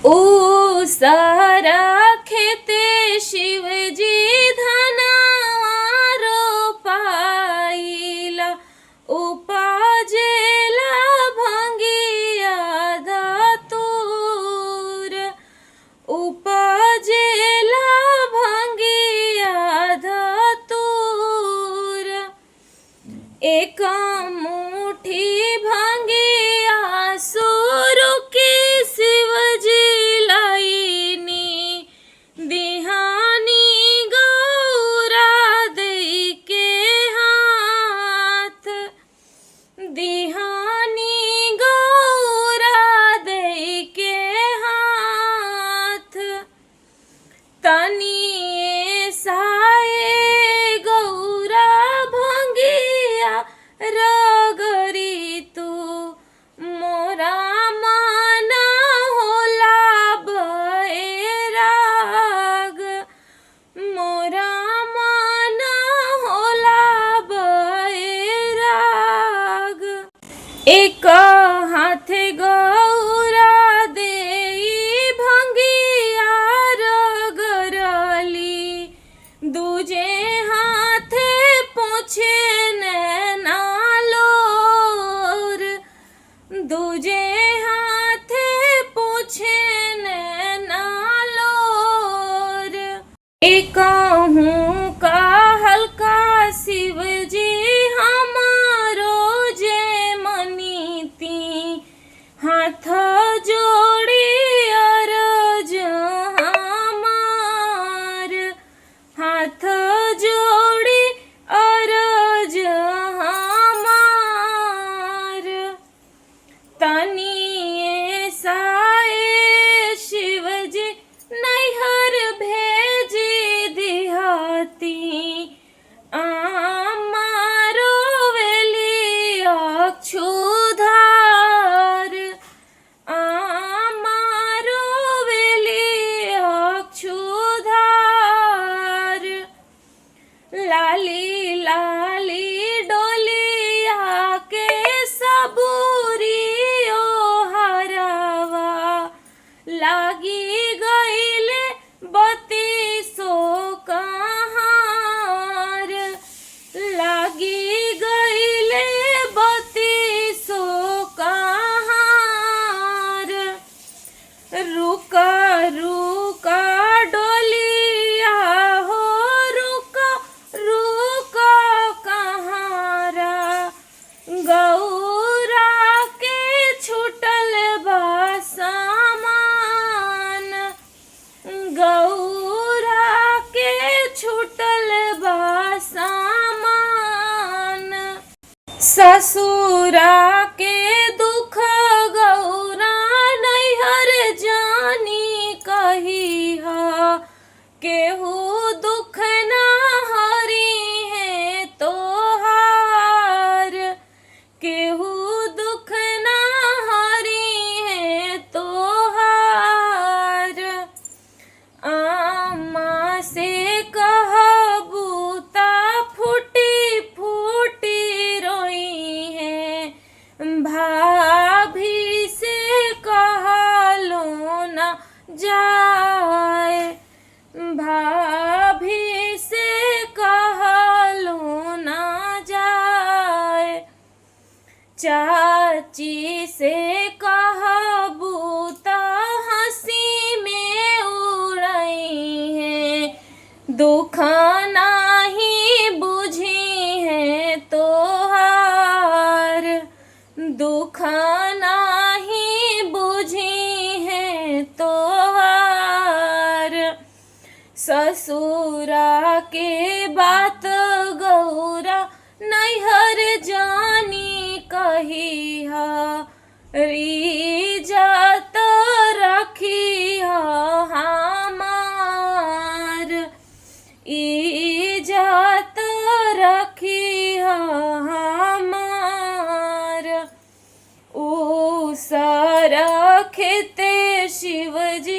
ओ सारा खेते शिवजी धनवा रोपाइला, उपजेला भंगिया धतूर, उपजेला भंगिया धतूर। एक मुट्ठी भंगिया सुरु की शिवजी लाइनी, दिहानी गौरा दई के हाथ, दिहानी गौरा दई के हाथ। तनिए साए गौरा भंगिया रगरी तू, मोरा माना होला बैराग, मोरा माना होला बैराग। एक हाथे गौरा देई भंगिया रगरली, दूजे हाथे पोछे नैना लोर, दूजे हाथे पोछे नैना लोर। एकहूँ का हल्का शिवजी हमारो जे मनीती, हाथ जोड़ी अरज हमार, हाथ जोड़ी अरज हमार। तनिए साए शिवजी नैहर भेजी दिहती, आमारो वेली अक्षुधार, आमारो वेली अक्षुधार। लाली लाली डोलिया के सबूरियो हरवा, लागी गईले बत्तीसो कहार, लागी गईले बत्तीसो कहार। रुका रुका डोलिया हो, रुका रुका कहारा, गौरा के छूटल बा सामान, गौरा के छूटल बा सामान। ससुरा के दुख गौरा नैहर जानी कहिहा, केहू दुख न हरी है तोहार, केहू दुख न हरी है तोहार। आमा से कहबू ता फूटी फूटी रोई है, भाभी से कहलो न जाए, भाभी से कहलो न जाए। चाची से कहबू ता हंसी में उड़ई है, दुख नाही बुझी है तोहार, दुख नाही बुझी है तोहार। ससुरा के बात गौरा नैहर जानी कहिहा, इज्जत रखिहा हमार, इज्जत रखिहा हमार। ओ सारा खेते शिवजी